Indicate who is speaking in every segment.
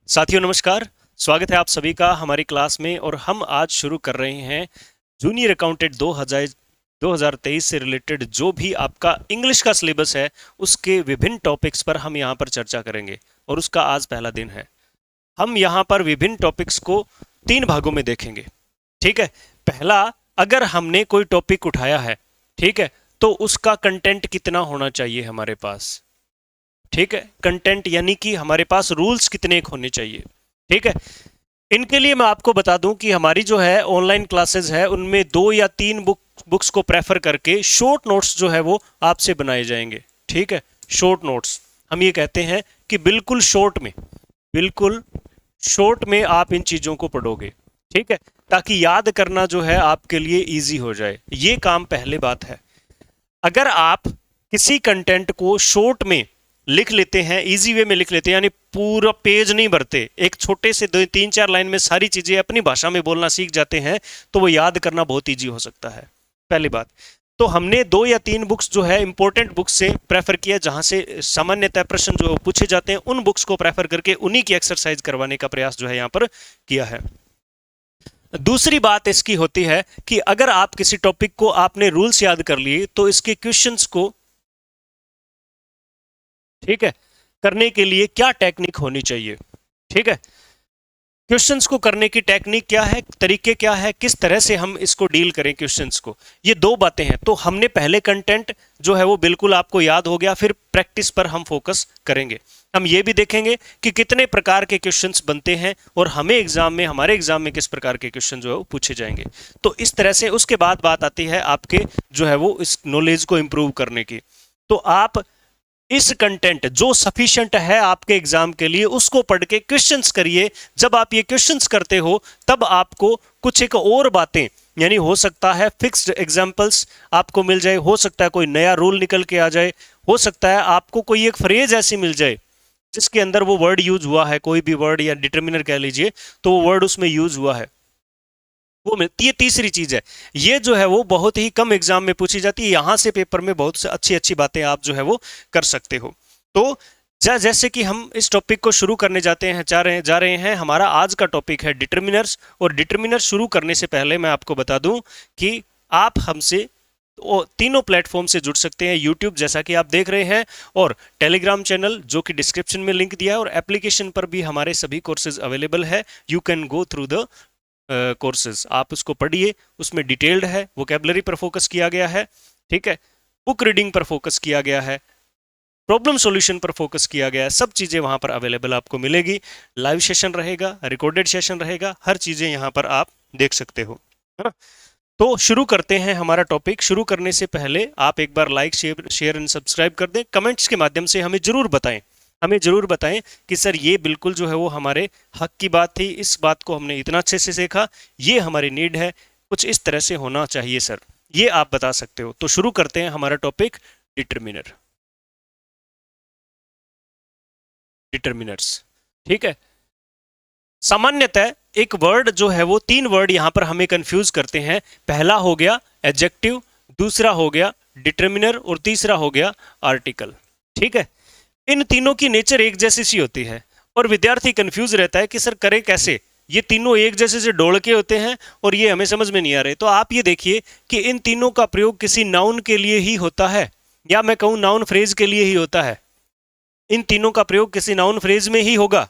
Speaker 1: साथियों नमस्कार। स्वागत है आप सभी का हमारी क्लास में और हम आज शुरू कर रहे हैं जूनियर अकाउंटेंट 2023 से रिलेटेड जो भी आपका इंग्लिश का सिलेबस है उसके विभिन्न टॉपिक्स पर हम यहाँ पर चर्चा करेंगे और उसका आज पहला दिन है। हम यहाँ पर विभिन्न टॉपिक्स को 3 भागों में देखेंगे। ठीक है, पहला, अगर हमने कोई टॉपिक उठाया है, ठीक है, तो उसका कंटेंट कितना होना चाहिए हमारे पास। ठीक है, कंटेंट यानी कि हमारे पास रूल्स कितने एक होने चाहिए। ठीक है, इनके लिए मैं आपको बता दूं कि हमारी जो है ऑनलाइन क्लासेस है उनमें 2 या 3 बुक्स को प्रेफर करके शॉर्ट नोट्स जो है वो आपसे बनाए जाएंगे। ठीक है, शॉर्ट नोट्स हम ये कहते हैं कि बिल्कुल शॉर्ट में आप इन चीजों को पढ़ोगे। ठीक है, ताकि याद करना जो है आपके लिए इजी हो जाए। ये काम पहले बात है। अगर आप किसी कंटेंट को शॉर्ट में लिख लेते हैं, इजी वे में लिख लेते हैं, यानी पूरा पेज नहीं भरते, एक छोटे से 2 3 4 लाइन में सारी चीजें अपनी भाषा में बोलना सीख जाते हैं, तो वो याद करना बहुत इजी हो सकता है। पहली बात तो हमने 2 या 3 बुक्स जो है इंपॉर्टेंट बुक्स से प्रेफर किया, जहां से सामान्यतः प्रश्न जो पूछे जाते हैं उन बुक्स को प्रेफर करके उन्हीं की एक्सरसाइज करवाने का प्रयास जो है यहाँ पर किया है। दूसरी बात इसकी होती है कि अगर आप किसी टॉपिक को आपने रूल्स याद कर लिए तो इसके क्वेश्चंस को, ठीक है, करने के लिए क्या टेक्निक होनी चाहिए। ठीक है, क्वेश्चंस को करने की टेक्निक क्या है, तरीके क्या है, किस तरह से हम इसको डील करें क्वेश्चंस को, ये 2 बातें हैं। तो हमने पहले कंटेंट जो है वो बिल्कुल आपको याद हो गया, फिर प्रैक्टिस पर हम फोकस करेंगे। हम ये भी देखेंगे कि कितने प्रकार के क्वेश्चंस बनते हैं और हमारे एग्जाम में किस प्रकार के क्वेश्चन जो है वो पूछे जाएंगे। तो इस तरह से उसके बाद बात आती है आपके जो है वो इस नॉलेज को इंप्रूव करने की। तो आप इस कंटेंट जो सफिशिएंट है आपके एग्जाम के लिए उसको पढ़ के क्वेश्चंस करिए। जब आप ये क्वेश्चंस करते हो तब आपको कुछ एक और बातें, यानी हो सकता है फिक्स्ड एग्जांपल्स आपको मिल जाए, हो सकता है कोई नया रूल निकल के आ जाए, हो सकता है आपको कोई एक फ्रेज ऐसी मिल जाए जिसके अंदर वो वर्ड यूज हुआ है, कोई भी वर्ड या डिटर्मिनर कह लीजिए, तो वो वर्ड उसमें यूज हुआ है, वो मिलती है। तीसरी चीज है, ये जो है वो बहुत ही कम एग्जाम में पूछी जाती है, यहां से पेपर में बहुत से अच्छी अच्छी बातें आप जो है वो कर सकते हो। तो जैसे कि हम इस टॉपिक को शुरू करने जा रहे हैं। हमारा आज का टॉपिक है डिटर्मिनर्स। और डिटर्मिनर शुरू करने से पहले मैं आपको बता दूं कि आप हमसे तीनों प्लेटफॉर्म से जुड़ सकते हैं। यूट्यूब जैसा कि आप देख रहे हैं, और टेलीग्राम चैनल जो कि डिस्क्रिप्शन में लिंक दिया है, और एप्लीकेशन पर भी हमारे सभी कोर्सेज अवेलेबल है। You can go through the courses, आप उसको पढ़िए, उसमें डिटेल्ड है, वोकेबलरी पर फोकस किया गया है, ठीक है, बुक रीडिंग पर फोकस किया गया है, प्रॉब्लम सॉल्यूशन पर फोकस किया गया है, सब चीज़ें वहाँ पर अवेलेबल आपको मिलेगी। लाइव सेशन रहेगा, रिकॉर्डेड सेशन रहेगा, हर चीज़ें यहाँ पर आप देख सकते हो, है ना। तो शुरू करते हैं हमारा टॉपिक। शुरू करने से पहले आप एक बार लाइक शेयर एंड सब्सक्राइब कर दें। कमेंट्स के माध्यम से हमें जरूर बताएं कि सर ये बिल्कुल जो है वो हमारे हक की बात थी, इस बात को हमने इतना अच्छे से सीखा, ये हमारी नीड है, कुछ इस तरह से होना चाहिए सर, ये आप बता सकते हो। तो शुरू करते हैं हमारा टॉपिक डिटर्मिनर्स। ठीक है, सामान्यतः एक वर्ड जो है वो 3 वर्ड यहां पर हमें कंफ्यूज करते हैं। पहला हो गया एडजेक्टिव, दूसरा हो गया डिटर्मिनर, और तीसरा हो गया आर्टिकल। ठीक है, इन तीनों की नेचर एक जैसी सी होती है और विद्यार्थी कंफ्यूज रहता है कि सर करे कैसे, ये तीनों एक जैसे से डोल के होते हैं और ये हमें समझ में नहीं आ रहे। तो आप ये देखिए कि इन तीनों का प्रयोग किसी नाउन के लिए ही होता है, या मैं कहूं नाउन फ्रेज के लिए ही होता है। इन तीनों का प्रयोग किसी नाउन फ्रेज में ही होगा।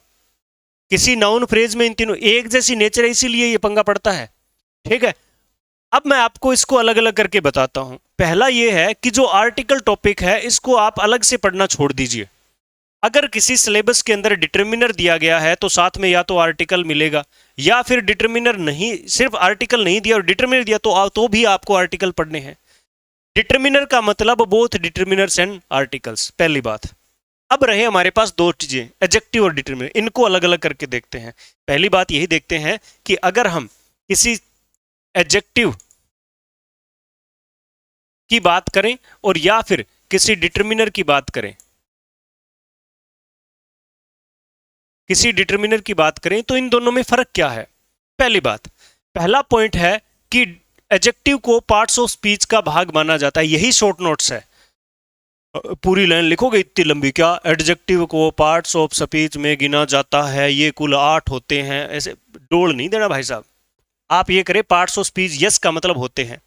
Speaker 1: किसी नाउन फ्रेज में इन तीनों एक जैसी नेचर है, इसीलिए ये पंगा पड़ता है। ठीक है, अब मैं आपको इसको अलग अलग करके बताता हूं। पहला ये है कि जो आर्टिकल टॉपिक है इसको आप अलग से पढ़ना छोड़ दीजिए। अगर किसी सिलेबस के अंदर डिटर्मिनर दिया गया है तो साथ में या तो आर्टिकल मिलेगा, या फिर डिटर्मिनर नहीं, सिर्फ आर्टिकल नहीं दिया और डिटर्मिनर दिया तो भी आपको आर्टिकल पढ़ने हैं। डिटर्मिनर का मतलब बोथ डिटर्मिनर्स एंड आर्टिकल्स, पहली बात। अब रहे हमारे पास 2 चीजें, एडजेक्टिव और डिटर्मिनर, इनको अलग अलग करके देखते हैं। पहली बात यही देखते हैं कि अगर हम किसी एडजेक्टिव की बात करें और या फिर किसी डिटर्मिनर की बात करें, तो इन दोनों में फर्क क्या है। पहली बात, पहला पॉइंट है कि एडजेक्टिव को पार्ट्स ऑफ स्पीच का भाग माना जाता है, यही शॉर्ट नोट्स है। पूरी लाइन लिखोगे इतनी लंबी? क्या एडजेक्टिव को पार्ट्स ऑफ स्पीच में गिना जाता है, ये कुल 8 होते हैं, ऐसे डोल नहीं देना भाई साहब। आप ये करें पार्ट्स ऑफ स्पीच, यस का मतलब होते हैं।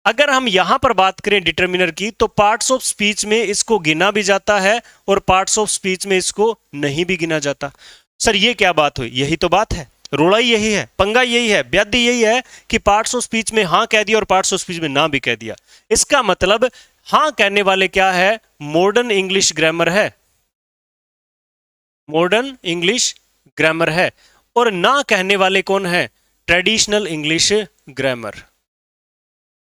Speaker 1: अगर हम यहां पर बात करें डिटर्मिनर की, तो पार्ट्स ऑफ स्पीच में इसको गिना भी जाता है और पार्ट्स ऑफ स्पीच में इसको नहीं भी गिना जाता। सर ये क्या बात हुई? यही तो बात है, रोड़ा यही है, पंगा यही है, व्याधि यही है कि पार्ट्स ऑफ स्पीच में हां कह दिया और पार्ट्स ऑफ स्पीच में ना भी कह दिया। इसका मतलब हां कहने वाले क्या है? मॉडर्न इंग्लिश ग्रामर है, मॉडर्न इंग्लिश ग्रामर है। और ना कहने वाले कौन है? Traditional English grammar.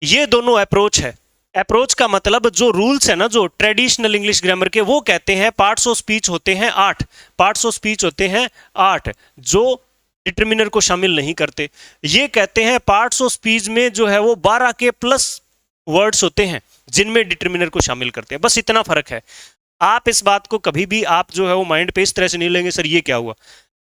Speaker 1: ये दोनों अप्रोच है। अप्रोच का मतलब जो रूल्स है ना, जो ट्रेडिशनल इंग्लिश ग्रामर के, वो कहते हैं पार्ट्स ऑफ स्पीच होते हैं 8, पार्ट्स ऑफ स्पीच होते हैं 8 जो डिटर्मिनर को शामिल नहीं करते। ये कहते हैं पार्ट्स ऑफ स्पीच में जो है वो 12 के प्लस वर्ड्स होते हैं जिनमें डिटर्मिनर को शामिल करते हैं। बस इतना फर्क है। आप इस बात को कभी भी आप जो है वो माइंड पे इस तरह से नहीं लेंगे सर ये क्या हुआ,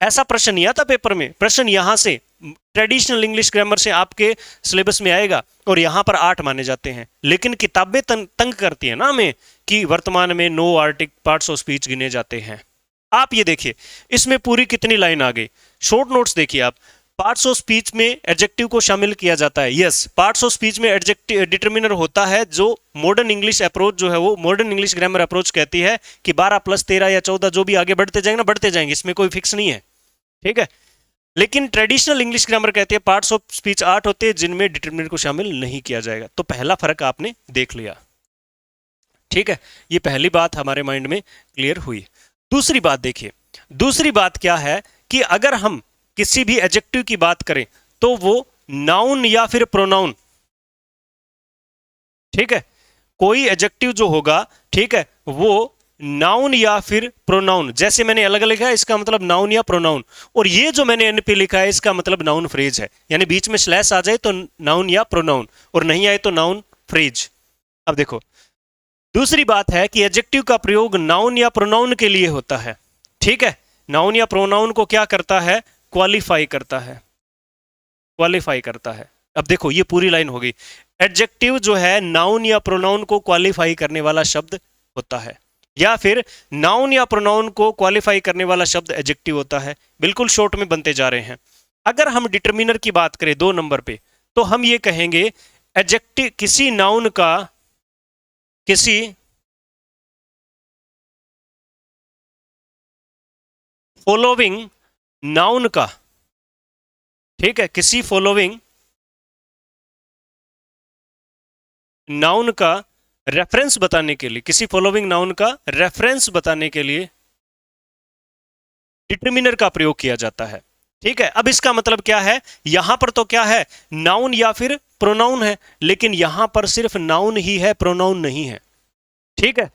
Speaker 1: ऐसा प्रश्न नहीं आता पेपर में। प्रश्न यहां से ट्रेडिशनल इंग्लिश ग्रामर से आपके सिलेबस में आएगा और यहां पर 8 माने जाते हैं, लेकिन किताबें तंग करती है ना हमें कि वर्तमान में 9 आर्टिक पार्ट्स ऑफ स्पीच गिने जाते हैं। आप ये देखिए इसमें पूरी कितनी लाइन आ गई। शॉर्ट नोट्स देखिए आप। पार्ट्स ऑफ स्पीच में एडजेक्टिव को शामिल किया जाता है, यस। पार्ट्स ऑफ स्पीच में एडजेक्टिव डिटर्मिनर होता है जो मॉडर्न इंग्लिश अप्रोच जो है वो मॉडर्न इंग्लिश ग्रामर अप्रोच कहती है कि 12 + 13 या 14 जो भी आगे बढ़ते जाएंगे ना, बढ़ते जाएंगे, इसमें कोई फिक्स नहीं है, ठीक है। लेकिन ट्रेडिशनल इंग्लिश ग्रामर कहती है पार्ट्स ऑफ स्पीच 8 होते हैं जिनमें डिटर्मिनर को शामिल नहीं किया जाएगा। तो पहला फर्क आपने देख लिया, ठीक है। ये पहली बात हमारे माइंड में क्लियर हुई। दूसरी बात देखिए, दूसरी बात क्या है कि अगर हम किसी भी एडजेक्टिव की बात करें तो वो नाउन या फिर प्रोनाउन, ठीक है, कोई एडजेक्टिव जो होगा, ठीक है, वो नाउन या फिर प्रोनाउन, जैसे मैंने अलग अलग लिखा है इसका मतलब नाउन या प्रोनाउन, और ये जो मैंने एनपी लिखा है इसका मतलब नाउन फ्रेज है, यानी बीच में स्लैश आ जाए तो नाउन या प्रोनाउन और नहीं आए तो नाउन फ्रेज। अब देखो दूसरी बात है कि एडजेक्टिव का प्रयोग नाउन या प्रोनाउन के लिए होता है, ठीक है। नाउन या प्रोनाउन को क्या करता है? क्वालिफाई करता है, क्वालिफाई करता है। अब देखो ये पूरी लाइन हो गई। एडजेक्टिव जो है नाउन या प्रोनाउन को क्वालिफाई करने वाला शब्द होता है, या फिर नाउन या प्रोनाउन को क्वालिफाई करने वाला शब्द एडजेक्टिव होता है। बिल्कुल शॉर्ट में बनते जा रहे हैं। अगर हम डिटर्मिनर की बात करें 2 नंबर पे, तो हम ये कहेंगे एडजेक्टिव किसी नाउन का, किसी फॉलोइंग नाउन का, ठीक है, किसी फॉलोइंग नाउन का रेफरेंस बताने के लिए, किसी फॉलोइंग नाउन का रेफरेंस बताने के लिए डिटर्मिनर का प्रयोग किया जाता है, ठीक है। अब इसका मतलब क्या है? यहां पर तो क्या है? नाउन या फिर प्रोनाउन है, लेकिन यहां पर सिर्फ नाउन ही है, प्रोनाउन नहीं है, ठीक है।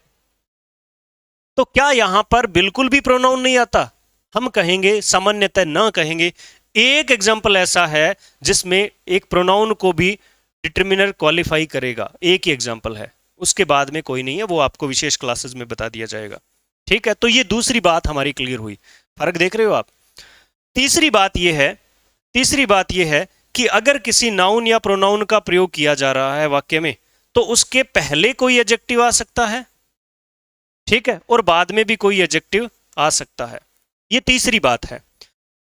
Speaker 1: तो क्या यहां पर बिल्कुल भी प्रोनाउन नहीं आता? हम कहेंगे सामान्यतः ना कहेंगे। एक एग्जांपल ऐसा है जिसमें एक प्रोनाउन को भी डिटर्मिनर क्वालिफाई करेगा, एक ही एग्जांपल है, उसके बाद में कोई नहीं है, वो आपको विशेष क्लासेस में बता दिया जाएगा, ठीक है। तो ये दूसरी बात हमारी क्लियर हुई। फर्क देख रहे हो आप? तीसरी बात ये है, तीसरी बात ये है कि अगर किसी नाउन या प्रोनाउन का प्रयोग किया जा रहा है वाक्य में, तो उसके पहले कोई एडजेक्टिव आ सकता है, ठीक है, और बाद में भी कोई एडजेक्टिव आ सकता है। ये तीसरी बात है।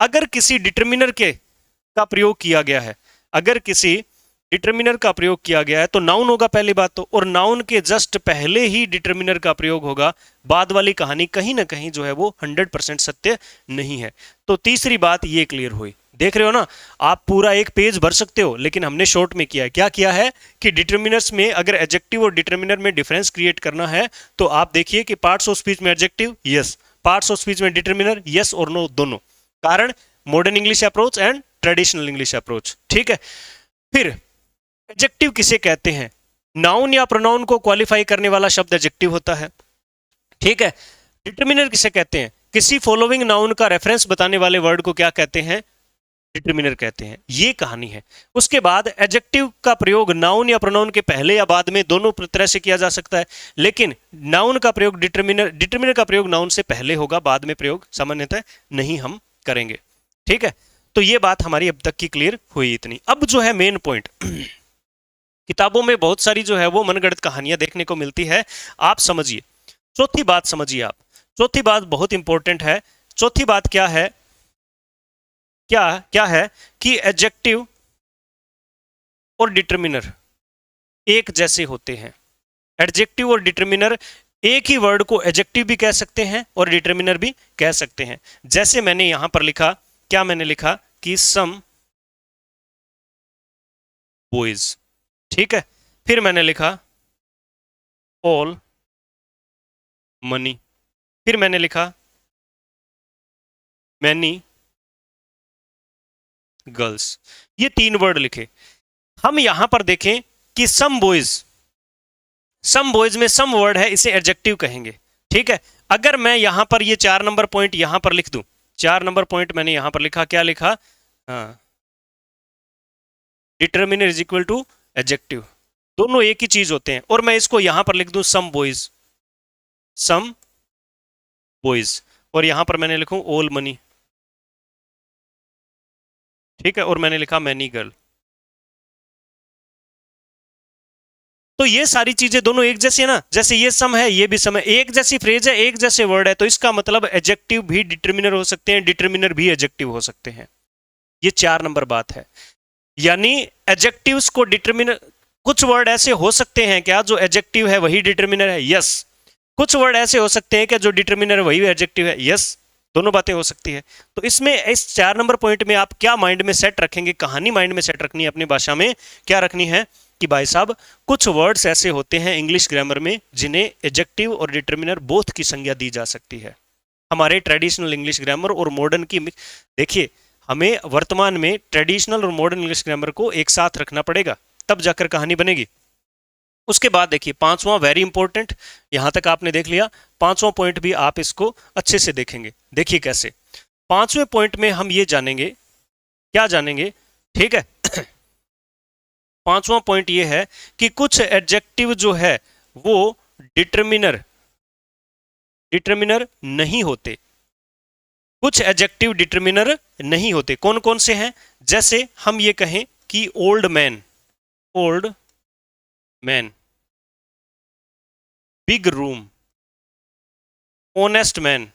Speaker 1: अगर किसी डिटर्मिनर के का प्रयोग किया गया है, अगर किसी डिटर्मिनर का प्रयोग किया गया है तो नाउन होगा पहली बात तो, और नाउन के जस्ट पहले ही डिटर्मिनर का प्रयोग होगा। बाद वाली कहानी कहीं ना कहीं जो है वो 100% सत्य नहीं है। तो तीसरी बात ये क्लियर हुई। देख रहे हो ना, आप पूरा एक पेज भर सकते हो, लेकिन हमने शॉर्ट में किया है। क्या किया है कि डिटर्मिनर्स में अगर एडजेक्टिव और डिटर्मिनर में डिफरेंस क्रिएट करना है तो आप देखिए कि पार्ट्स ऑफ स्पीच में adjective yes, parts of speech में डिटर्मिनर यस और नो दोनों। कारण modern English approach and traditional English approach, ठीक है। फिर एडजेक्टिव किसे कहते हैं? नाउन या प्रोनाउन को क्वालिफाई करने वाला शब्द एडजेक्टिव होता है, ठीक है। डिटर्मिनर किसे कहते हैं? किसी फॉलोइंग नाउन का रेफरेंस बताने वाले वर्ड को क्या कहते हैं? डिटर्मिनर कहते हैं। ये कहानी है। उसके बाद एडजेक्टिव का प्रयोग नाउन या प्रोनाउन के पहले या बाद में दोनों तरह से किया जा सकता है, लेकिन नाउन का प्रयोग डिटर्मिनर का प्रयोग नाउन से पहले होगा, बाद में प्रयोग सामान्यतः नहीं हम करेंगे, ठीक है। तो ये बात हमारी अब तक की क्लियर हुई इतनी। अब जो है मेन पॉइंट, किताबों में बहुत सारी जो है वो मनगढ़ंत कहानियां देखने को मिलती है। आप समझिए चौथी बात समझिए आप, चौथी बात बहुत इंपॉर्टेंट है। चौथी बात क्या है, क्या क्या है कि एडजेक्टिव और डिटर्मिनर एक जैसे होते हैं। एडजेक्टिव और डिटर्मिनर, एक ही वर्ड को एडजेक्टिव भी कह सकते हैं और डिटर्मिनर भी कह सकते हैं। जैसे मैंने यहां पर लिखा, क्या मैंने लिखा कि सम बॉयज, ठीक है। फिर मैंने लिखा ऑल मनी, फिर मैंने लिखा मैनी गर्ल्स। ये तीन वर्ड लिखे। हम यहां पर देखें कि सम बॉयज में सम वर्ड है, इसे एडजेक्टिव कहेंगे, ठीक है। अगर मैं यहां पर ये 4 नंबर पॉइंट यहां पर लिख दूं, 4 नंबर पॉइंट मैंने यहां पर लिखा, क्या लिखा, हाँ, determiner is equal to adjective, दोनों एक ही चीज होते हैं। और मैं इसको यहां पर लिख दूं सम बॉयज, और यहां पर मैंने लिखूं ऑल मनी, ठीक है, और मैंने लिखा मैनी गर्ल। तो ये सारी चीजें दोनों एक जैसी है ना, जैसे ये सम है ये भी सम है, एक जैसी फ्रेज है, एक जैसे वर्ड है, तो इसका मतलब एडजेक्टिव भी डिटर्मिनर हो सकते हैं, डिटर्मिनर भी एडजेक्टिव हो सकते हैं। ये 4 नंबर बात है। यानी एडजेक्टिव्स को डिटर्मिनर, कुछ वर्ड ऐसे हो सकते हैं क्या जो एडजेक्टिव है वही डिटर्मिनर है, यस। कुछ वर्ड ऐसे हो सकते हैं क्या जो डिटर्मिनर है वही एडजेक्टिव है, यस। दोनों बातें हो सकती है। तो इसमें इस 4 नंबर पॉइंट में आप क्या माइंड में सेट रखेंगे, कहानी माइंड में सेट रखनी है, अपनी भाषा में क्या रखनी है कि भाई साहब कुछ वर्ड्स ऐसे होते हैं इंग्लिश ग्रामर में जिन्हें एडजेक्टिव और डिटर्मिनर बोथ की संज्ञा दी जा सकती है। हमारे ट्रेडिशनल इंग्लिश ग्रामर और मॉडर्न की, देखिए हमें वर्तमान में ट्रेडिशनल और मॉडर्न इंग्लिश ग्रामर को एक साथ रखना पड़ेगा, तब जाकर कहानी बनेगी। उसके बाद देखिए पांचवा, वेरी इंपॉर्टेंट, यहां तक आपने देख लिया। पांचवा पॉइंट भी आप इसको अच्छे से देखेंगे। देखिए कैसे, पांचवें पॉइंट में हम ये जानेंगे, क्या जानेंगे, ठीक है। पांचवा पॉइंट ये है कि कुछ एडजेक्टिव जो है वो डिटर्मिनर डिटर्मिनर नहीं होते, कुछ एडजेक्टिव डिटर्मिनर नहीं होते। कौन कौन से हैं, जैसे हम ये कहें कि old man, big room, honest man,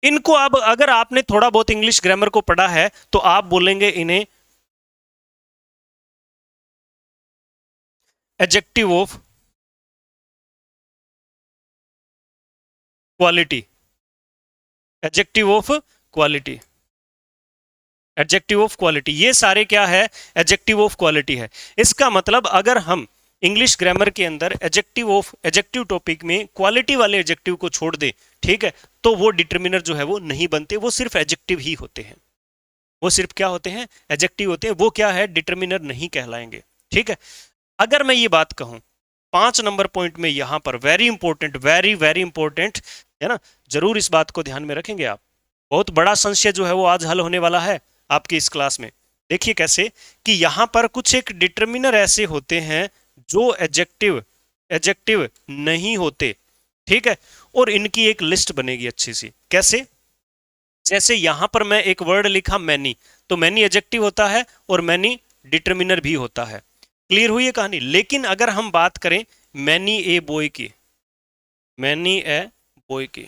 Speaker 1: इनको अब अगर आपने थोड़ा बहुत इंग्लिश ग्रामर को पढ़ा है तो आप बोलेंगे इन्हें adjective of quality, adjective of quality, adjective of quality, ये सारे क्या है, एडजेक्टिव ऑफ क्वालिटी है। इसका मतलब अगर हम इंग्लिश ग्रामर के अंदर एडजेक्टिव टॉपिक में क्वालिटी वाले एडजेक्टिव को छोड़ दे, ठीक है, तो वो डिटर्मिनर जो है वो नहीं बनते, वो सिर्फ एडजेक्टिव ही होते हैं, वो सिर्फ क्या होते हैं, एडजेक्टिव होते हैं, वो क्या है, डिटर्मिनर नहीं कहलाएंगे, ठीक है। अगर मैं ये बात कहूं 5 नंबर पॉइंट में यहां पर very important, very very important है ना, जरूर इस बात को ध्यान में रखेंगे आप। बहुत बड़ा संशय जो है वो आज हल होने वाला है आपकी इस क्लास में। देखिए कैसे कि यहां पर कुछ एक डिटर्मिनर ऐसे होते हैं जो एडजेक्टिव नहीं होते, ठीक है, और इनकी एक लिस्ट बनेगी अच्छी सी। कैसे, जैसे यहां पर मैं एक वर्ड लिखा मैनी, तो मैनी एडजेक्टिव होता है और मैनी डिटर्मिनर भी होता है। क्लियर हुई है कहानी। लेकिन अगर हम बात करें मैनी ए बॉय की, मैनी ए बॉय की,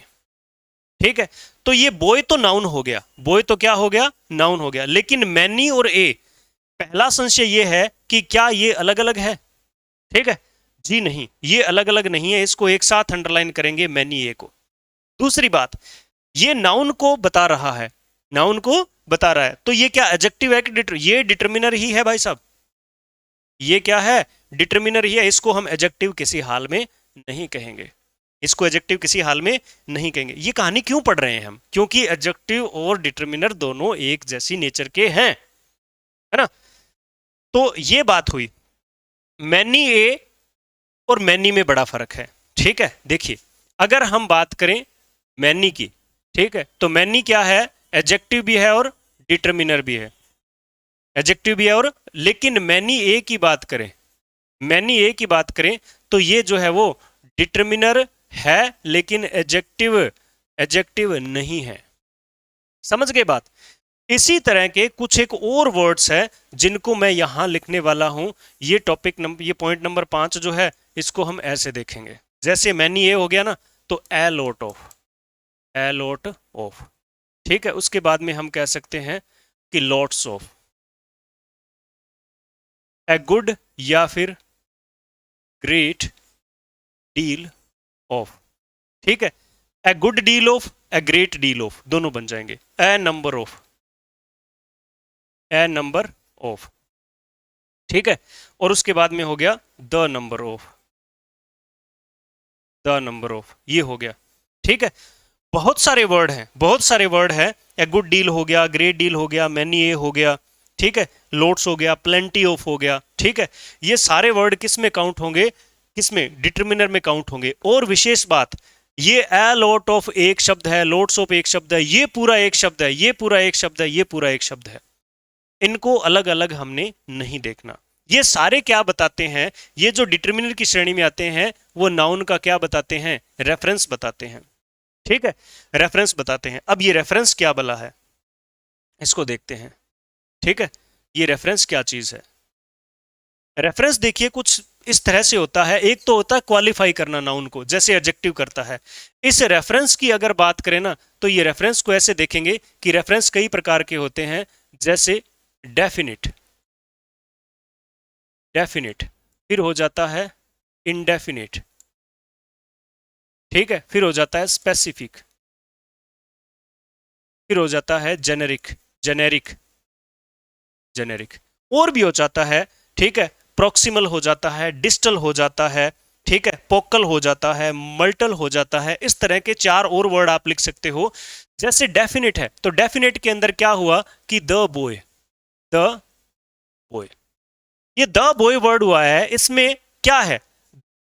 Speaker 1: ठीक है, तो ये बॉय तो नाउन हो गया, बॉय तो क्या हो गया, नाउन हो गया। लेकिन मैनी और ए, पहला संशय ये है कि क्या ये अलग अलग है, ठीक है, जी नहीं, ये अलग अलग नहीं है, इसको एक साथ अंडरलाइन करेंगे मैनी ए को। दूसरी बात, ये नाउन को बता रहा है, नाउन को बता रहा है, तो ये क्या एडजेक्टिव है कि ये डिटर्मिनर ही है भाई साहब, ये क्या है, डिटर्मिनर ही है, इसको हम एडजेक्टिव किसी हाल में नहीं कहेंगे, इसको एडजेक्टिव किसी हाल में नहीं कहेंगे। ये कहानी क्यों पढ़ रहे हैं हम, क्योंकि एडजेक्टिव और डिटर्मिनर दोनों एक जैसी नेचर के हैं, है ना। तो ये बात हुई, मैनी ए और मैनी में बड़ा फर्क है, ठीक है। देखिए अगर हम बात करें मैनी की, ठीक है, तो मैनी क्या है, एडजेक्टिव भी है और डिटर्मिनर भी है, एडजेक्टिव भी है और, लेकिन मैनी ए की बात करें, मैनी ए की बात करें तो ये जो है वो डिटर्मिनर है लेकिन एडजेक्टिव नहीं है। समझ गए बात। इसी तरह के कुछ एक और वर्ड्स है जिनको मैं यहां लिखने वाला हूं। ये टॉपिक नंबर, ये पॉइंट नंबर 5 जो है, इसको हम ऐसे देखेंगे। जैसे मैनी ये हो गया ना, तो a lot of, a lot of, ठीक है। उसके बाद में हम कह सकते हैं कि लॉट्स ऑफ, ए गुड या फिर ग्रेट डील ऑफ, ठीक है। A good deal of, a great deal of, दोनों बन जाएंगे। A number of, a number of, ठीक है। और उसके बाद में हो गया the number of, the number of, ये हो गया, ठीक है। बहुत सारे वर्ड हैं, बहुत सारे वर्ड हैं। ए गुड डील हो गया, ग्रेट डील हो गया, मैनी ए हो गया, ठीक है, लोट्स हो गया, प्लेंटी ऑफ हो गया, ठीक है। ये सारे वर्ड किस में काउंट होंगे, किस में, डिटर्मिनर में काउंट होंगे। और विशेष बात, ये ए लॉट ऑफ एक शब्द है, लोट्स ऑफ एक शब्द है, ये पूरा एक शब्द है, ये पूरा एक शब्द है, ये पूरा एक शब्द है। इनको अलग अलग हमने नहीं देखना। ये सारे क्या बताते हैं, ये जो डिटर्मिनर की श्रेणी में आते हैं वो नाउन का क्या बताते हैं, रेफरेंस बताते हैं, ठीक है, रेफरेंस बताते हैं। अब ये रेफरेंस क्या बला है, इसको देखते हैं, ठीक है। ये रेफरेंस क्या चीज है। रेफरेंस देखिए कुछ इस तरह से होता है। एक तो होता है क्वालिफाई करना नाउन को, जैसे एडजेक्टिव करता है। इस रेफरेंस की अगर बात करें ना, तो ये रेफरेंस को ऐसे देखेंगे कि रेफरेंस कई प्रकार के होते हैं, जैसे डेफिनिट, डेफिनिट, फिर हो जाता है इनडेफिनिट, ठीक है, फिर हो जाता है स्पेसिफिक, फिर हो जाता है जेनेरिक, जेनेरिक, जेनेरिक, और भी हो जाता है, ठीक है, प्रोक्सिमल हो जाता है, डिस्टल हो जाता है, ठीक है, पोकल हो जाता है, मल्टल हो जाता है। इस तरह के 4 और वर्ड आप लिख सकते हो। जैसे डेफिनिट है, तो डेफिनिट के अंदर क्या हुआ कि द बॉय, द बॉय, ये द बॉय वर्ड हुआ है, इसमें क्या है,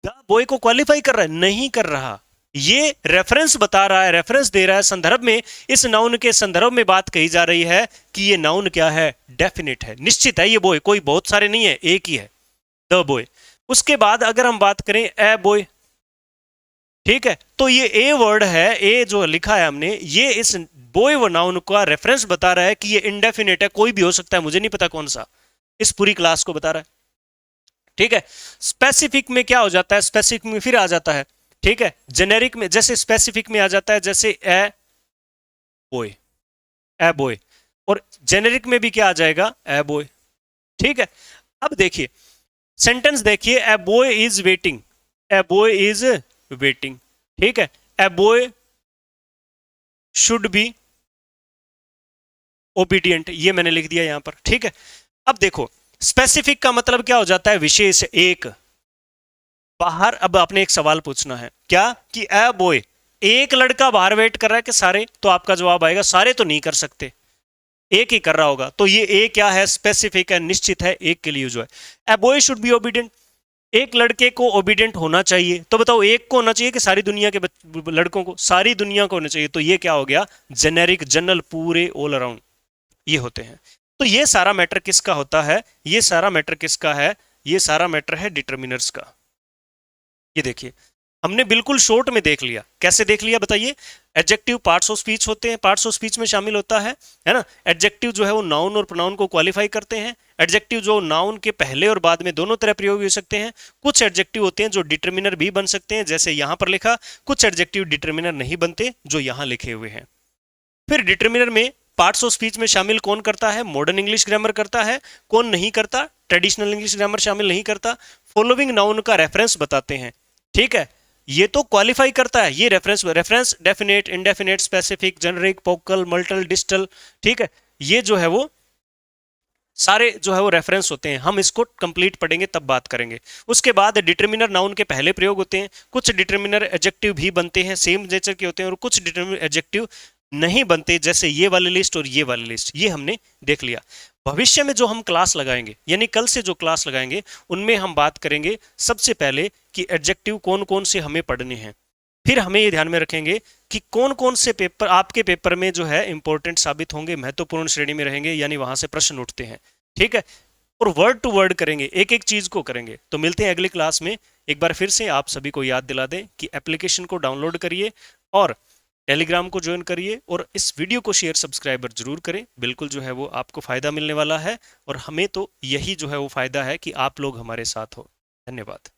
Speaker 1: द बॉय को क्वालिफाई कर रहा है, नहीं कर रहा। ये रेफरेंस बता रहा है, रेफरेंस दे रहा है संदर्भ में। इस नाउन के संदर्भ में बात कही जा रही है कि ये नाउन क्या है, डेफिनिट है, निश्चित है। ये बॉय कोई बहुत सारे नहीं है, एक ही है, द बॉय। उसके बाद अगर हम बात करें ए बॉय, ठीक है, तो ये ए वर्ड है, ए जो लिखा है हमने, ये इस बॉय व नाउन का रेफरेंस बता रहा है कि ये इंडेफिनिट है, कोई भी हो सकता है, मुझे नहीं पता कौन सा, इस पूरी क्लास को बता रहा है, ठीक है। स्पेसिफिक में क्या हो जाता है, स्पेसिफिक में फिर आ जाता है, ठीक है, जेनेरिक में, जैसे स्पेसिफिक में आ जाता है, जैसे ए बॉय, ए बॉय, और जेनेरिक में भी क्या आ जाएगा, ए बॉय, ठीक है। अब देखिए सेंटेंस, देखिए, a boy is waiting, a boy is waiting, ठीक है। A boy should be obedient, ये मैंने लिख दिया यहां पर, ठीक है। अब देखो स्पेसिफिक का मतलब क्या हो जाता है, विशेष, एक, बाहर। अब आपने एक सवाल पूछना है क्या कि ए बॉय, एक लड़का बाहर वेट कर रहा है कि सारे, तो आपका जवाब आएगा सारे तो नहीं कर सकते, एक ही कर रहा होगा। तो ये ए क्या है, स्पेसिफिक है, निश्चित है, एक के लिए जो है। A boy should be obedient, एक लड़के को ओबीडियंट होना चाहिए। तो बताओ एक को होना चाहिए कि सारी दुनिया के लड़कों को, सारी दुनिया को होना चाहिए। तो ये क्या हो गया, जेनेरिक, जनरल, पूरे, ऑल अराउंड, ये होते हैं। तो ये सारा मैटर किसका होता है, ये सारा मैटर किसका है, ये सारा मैटर है डिटर्मिनर्स का। ये देखिए हमने बिल्कुल शॉर्ट में देख लिया। कैसे देख लिया बताइए, एडजेक्टिव पार्ट्स ऑफ स्पीच होते हैं, पार्ट्स ऑफ स्पीच में शामिल होता है ना। एडजेक्टिव जो है वो नाउन और प्रोनाउन को क्वालिफाई करते हैं। एडजेक्टिव जो नाउन के पहले और बाद में दोनों तरह प्रयोग हो सकते हैं। कुछ एडजेक्टिव होते हैं जो डिटर्मिनर भी बन सकते हैं, जैसे यहां पर लिखा। कुछ एडजेक्टिव डिटर्मिनर नहीं बनते, जो यहां लिखे हुए हैं। फिर डिटर्मिनर में पार्ट्स ऑफ स्पीच में शामिल कौन करता है, मॉडर्न इंग्लिश ग्रामर करता है, कौन नहीं करता, ट्रेडिशनल इंग्लिश ग्रामर शामिल नहीं करता। फॉलोइंग नाउन का रेफरेंस बताते हैं, ठीक है, ये तो क्वालिफाई करता है, ये reference, reference definite, indefinite, specific, generic, पोकल, मल्टल, डिस्टल, ठीक है, ये जो है वो सारे जो है वो रेफरेंस होते हैं। हम इसको कंप्लीट पढ़ेंगे तब बात करेंगे। उसके बाद डिटर्मिनर नाउन के पहले प्रयोग होते हैं। कुछ डिटर्मिनर एडजेक्टिव भी बनते हैं, सेम नेचर के होते हैं, और कुछ डिटर्मिनर एडजेक्टिव नहीं बनते, जैसे ये वाली लिस्ट और ये वाली लिस्ट, ये हमने देख लिया। भविष्य में जो हम क्लास लगाएंगे, यानी कल से जो क्लास लगाएंगे, उनमें हम बात करेंगे सबसे पहले कि एडजेक्टिव कौन कौन से हमें पढ़ने हैं। फिर हमें ये ध्यान में रखेंगे कि कौन कौन से पेपर आपके पेपर में जो है इंपॉर्टेंट साबित होंगे, महत्वपूर्ण श्रेणी में रहेंगे, यानी वहां से प्रश्न उठते हैं, ठीक है। और वर्ड टू वर्ड करेंगे, एक एक चीज को करेंगे। तो मिलते हैं अगली क्लास में। एक बार फिर से आप सभी को याद दिला दें कि एप्लीकेशन को डाउनलोड करिए और टेलीग्राम को ज्वाइन करिए और इस वीडियो को शेयर सब्सक्राइबर जरूर करें, बिल्कुल जो है वो आपको फायदा मिलने वाला है और हमें तो यही जो है वो फायदा है कि आप लोग हमारे साथ हो। धन्यवाद।